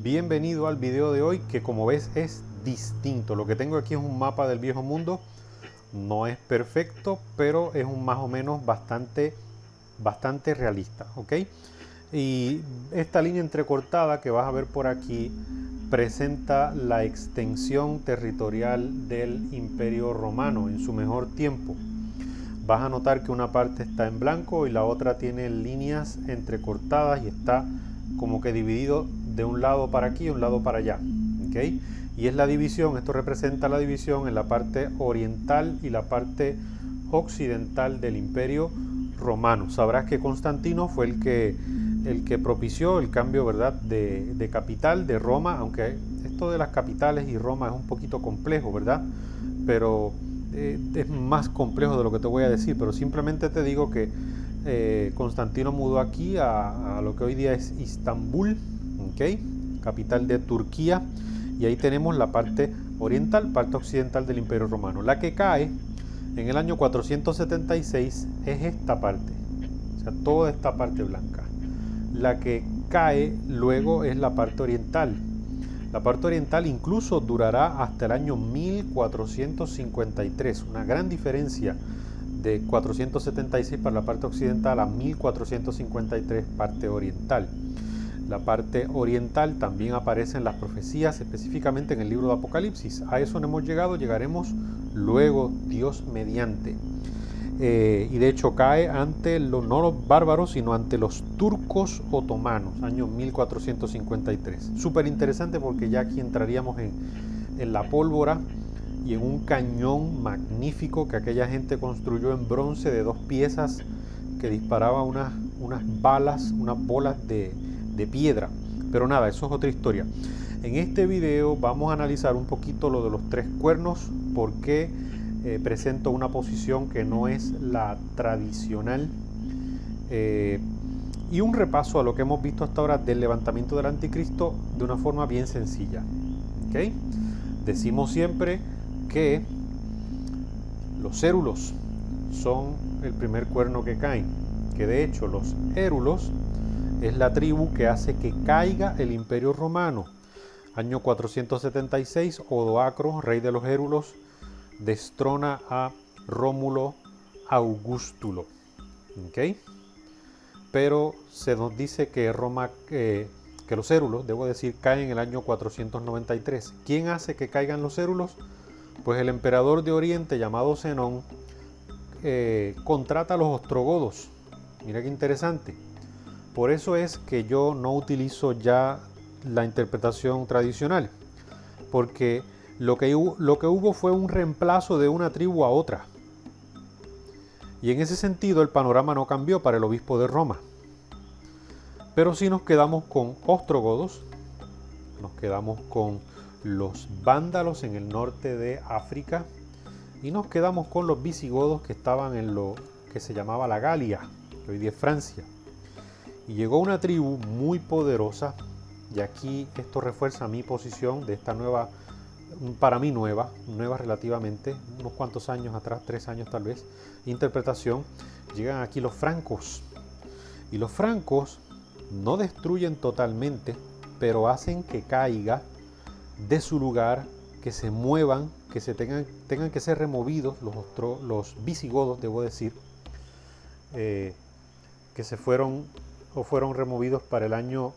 Bienvenido al video de hoy, que como ves es distinto. Lo que tengo aquí es un mapa del viejo mundo. No es perfecto, pero es un más o menos bastante realista, ¿ok? Y esta línea entrecortada que vas a ver por aquí presenta la extensión territorial del Imperio Romano en su mejor tiempo. Vas a notar que una parte está en blanco y la otra tiene líneas entrecortadas y está como que dividido de un lado para aquí y un lado para allá, ¿ok? Y es la división, esto representa la división en la parte oriental y la parte occidental del Imperio Romano. Sabrás que Constantino fue el que propició el cambio, ¿verdad?, de capital de Roma, aunque esto de las capitales y Roma es un poquito complejo, ¿verdad? Pero es más complejo de lo que te voy a decir, pero simplemente te digo que Constantino mudó aquí a lo que hoy día es Istambul, ¿okay?, capital de Turquía, y ahí tenemos la parte oriental, parte occidental del Imperio Romano. La que cae en el año 476 es esta parte, o sea, toda esta parte blanca. La que cae luego es la parte oriental. La parte oriental incluso durará hasta el año 1453, una gran diferencia de 476 para la parte occidental a 1453 parte oriental. La parte oriental también aparece en las profecías, específicamente en el libro de Apocalipsis. A eso no hemos llegado, llegaremos luego, Dios mediante. Y de hecho cae ante no los bárbaros, sino ante los turcos otomanos, año 1453. Súper interesante porque ya aquí entraríamos en la pólvora y en un cañón magnífico que aquella gente construyó en bronce de 2 piezas que disparaba unas balas, unas bolas de piedra. Pero nada, eso es otra historia. En este video vamos a analizar un poquito lo de los 3 cuernos, porque presento una posición que no es la tradicional, y un repaso a lo que hemos visto hasta ahora del levantamiento del anticristo de una forma bien sencilla, ¿okay? Decimos siempre que los érulos son el primer cuerno que caen, que de hecho los érulos es la tribu que hace que caiga el Imperio Romano. Año 476, Odoacro, rey de los érulos, destrona a Rómulo Augustulo, ¿okay? Pero se nos dice que que los érulos, debo decir, caen en el año 493. ¿Quién hace que caigan los érulos? Pues el emperador de Oriente llamado Zenón contrata a los ostrogodos. Mira qué interesante. Por eso es que yo no utilizo ya la interpretación tradicional, porque lo que hubo fue un reemplazo de una tribu a otra. Y en ese sentido el panorama no cambió para el obispo de Roma. Pero sí nos quedamos con ostrogodos, nos quedamos con los vándalos en el norte de África y nos quedamos con los visigodos que estaban en lo que se llamaba la Galia, que hoy día es Francia. Y llegó una tribu muy poderosa, y aquí esto refuerza mi posición de esta nueva, para mí nueva relativamente, unos cuantos años atrás, 3 años tal vez, interpretación. Llegan aquí los francos, y los francos no destruyen totalmente, pero hacen que caiga de su lugar, que se muevan, que tengan que ser removidos los visigodos, debo decir, que se fueron removidos para el año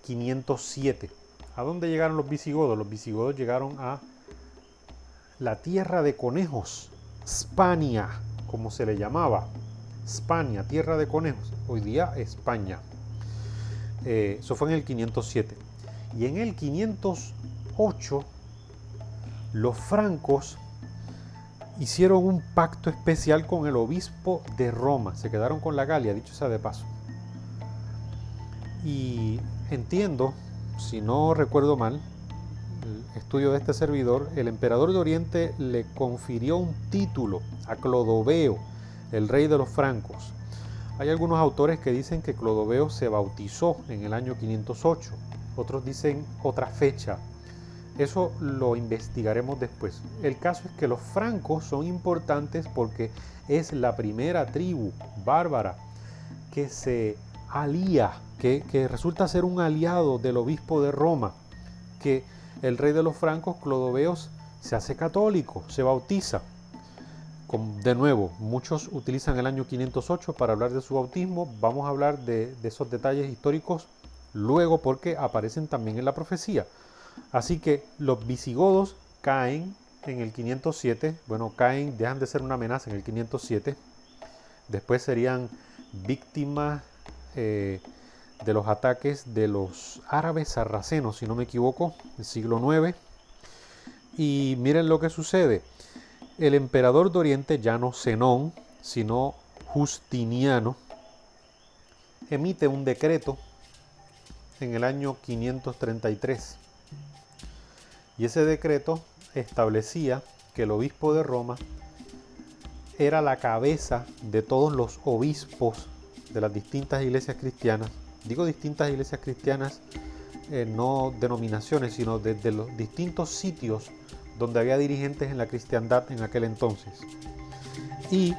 507. ¿A dónde llegaron los visigodos? Los visigodos llegaron a la tierra de conejos, Spania, como se le llamaba. Spania, tierra de conejos, hoy día España. Eso fue en el 507. Y en el 508 los francos hicieron un pacto especial con el obispo de Roma. Se quedaron con la Galia, dicho sea de paso. Y entiendo, si no recuerdo mal, el estudio de este servidor, el emperador de Oriente le confirió un título a Clodoveo, el rey de los francos. Hay algunos autores que dicen que Clodoveo se bautizó en el año 508, otros dicen otra fecha. Eso lo investigaremos después. El caso es que los francos son importantes porque es la primera tribu bárbara que se alía, que resulta ser un aliado del obispo de Roma, que el rey de los francos, Clodoveos, se hace católico, se bautiza. De nuevo, muchos utilizan el año 508 para hablar de su bautismo. Vamos a hablar de esos detalles históricos luego, porque aparecen también en la profecía. Así que los visigodos caen en el 507. Bueno, caen, dejan de ser una amenaza en el 507. Después serían víctimas de los ataques de los árabes sarracenos, si no me equivoco, del siglo IX. Y miren lo que sucede. El emperador de Oriente, ya no Zenón, sino Justiniano, emite un decreto en el año 533. Y ese decreto establecía que el obispo de Roma era la cabeza de todos los obispos de las distintas iglesias cristianas. Digo distintas iglesias cristianas, no denominaciones, sino desde los distintos sitios donde había dirigentes en la cristiandad en aquel entonces. Y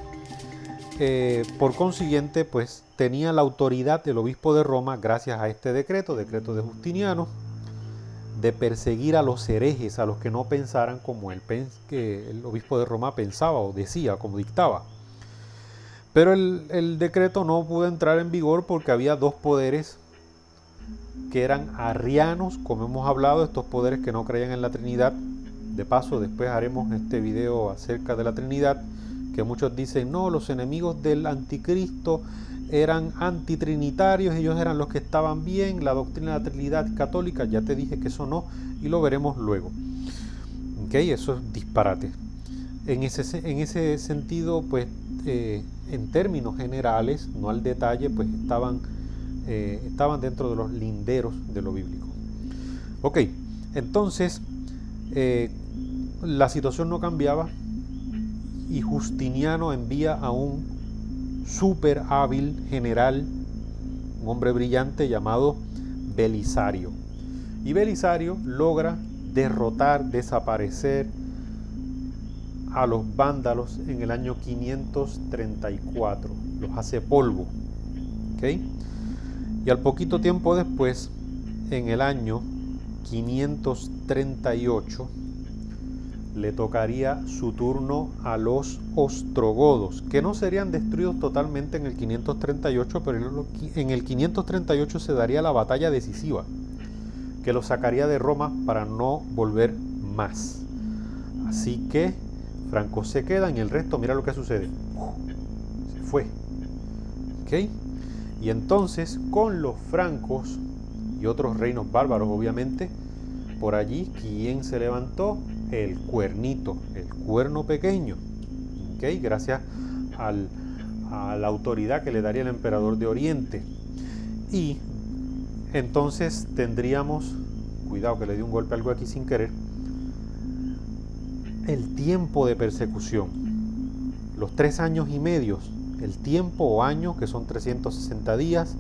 por consiguiente, pues tenía la autoridad del obispo de Roma, gracias a este decreto de Justiniano, de perseguir a los herejes, a los que no pensaran como que el obispo de Roma pensaba o decía, como dictaba. Pero el decreto no pudo entrar en vigor porque había dos poderes que eran arrianos, como hemos hablado, estos poderes que no creían en la Trinidad. De paso, después haremos este video acerca de la Trinidad, que muchos dicen, no, los enemigos del anticristo eran antitrinitarios, ellos eran los que estaban bien, la doctrina de la Trinidad católica, ya te dije que eso no, y lo veremos luego. ¿Ok? Eso es disparate. En ese sentido, pues, en términos generales, no al detalle, pues estaban dentro de los linderos de lo bíblico. Ok, entonces, la situación no cambiaba y Justiniano envía a un súper hábil general, un hombre brillante llamado Belisario. Y Belisario logra derrotar, desaparecer a los vándalos en el año 534. Los hace polvo. ¿Okay? Y al poquito tiempo después, en el año 538, le tocaría su turno a los ostrogodos, que no serían destruidos totalmente en el 538, pero en el 538 se daría la batalla decisiva, que los sacaría de Roma para no volver más. Así que francos se quedan y el resto, mira lo que sucede. Se fue. ¿Okay? Y entonces, con los francos y otros reinos bárbaros, obviamente, por allí, ¿quién se levantó? El cuernito, el cuerno pequeño. ¿Okay? Gracias a la autoridad que le daría el emperador de Oriente. Y entonces tendríamos, cuidado que le di un golpe a algo aquí sin querer, el tiempo de persecución, los 3 años y medio, el tiempo o año, que son 360 días,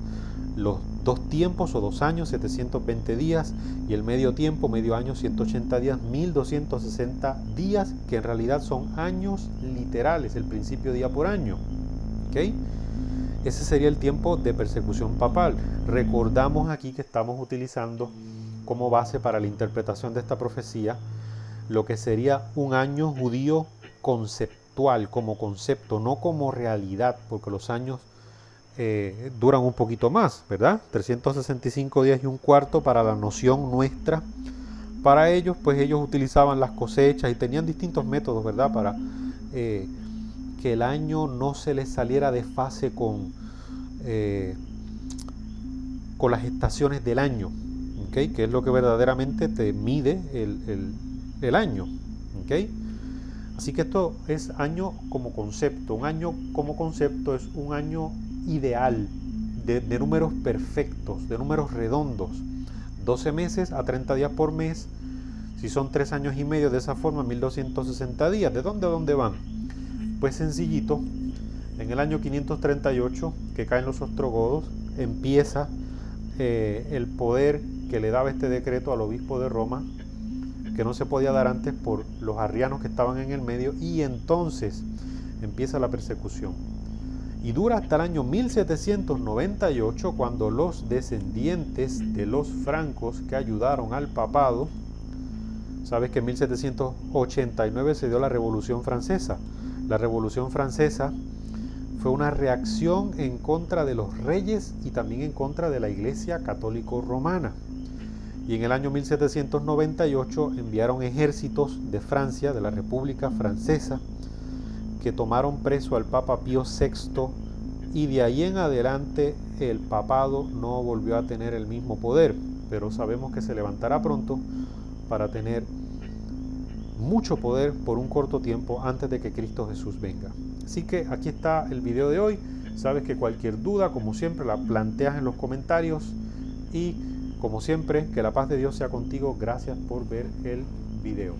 los 2 tiempos o 2 años, 720 días, y el medio tiempo, medio año, 180 días, 1260 días, que en realidad son años literales, el principio día por año. ¿Okay? Ese sería el tiempo de persecución papal. Recordamos aquí que estamos utilizando como base para la interpretación de esta profecía lo que sería un año judío conceptual, como concepto, no como realidad, porque los años duran un poquito más, ¿verdad? 365 días y un cuarto para la noción nuestra. Para ellos, pues ellos utilizaban las cosechas y tenían distintos métodos, ¿verdad? Para que el año no se les saliera de fase con las estaciones del año, ¿okay? Que es lo que verdaderamente te mide el año, ¿okay? Así que esto es año como concepto. Un año como concepto es un año ideal, de números perfectos, de números redondos. 12 meses a 30 días por mes. Si son 3 años y medio, de esa forma, 1260 días. ¿De dónde a dónde van? Pues sencillito. En el año 538, que caen los ostrogodos, empieza el poder que le daba este decreto al obispo de Roma, que no se podía dar antes por los arrianos que estaban en el medio, y entonces empieza la persecución. y dura hasta el año 1798, cuando los descendientes de los francos que ayudaron al papado, sabes que en 1789 se dio la Revolución Francesa. La Revolución Francesa fue una reacción en contra de los reyes y también en contra de la Iglesia Católico Romana. Y en el año 1798 enviaron ejércitos de Francia, de la República Francesa, que tomaron preso al Papa Pío VI, y de ahí en adelante el papado no volvió a tener el mismo poder, pero sabemos que se levantará pronto para tener mucho poder por un corto tiempo antes de que Cristo Jesús venga. Así que aquí está el video de hoy. Sabes que cualquier duda, como siempre, la planteas en los comentarios, y como siempre, que la paz de Dios sea contigo. Gracias por ver el video.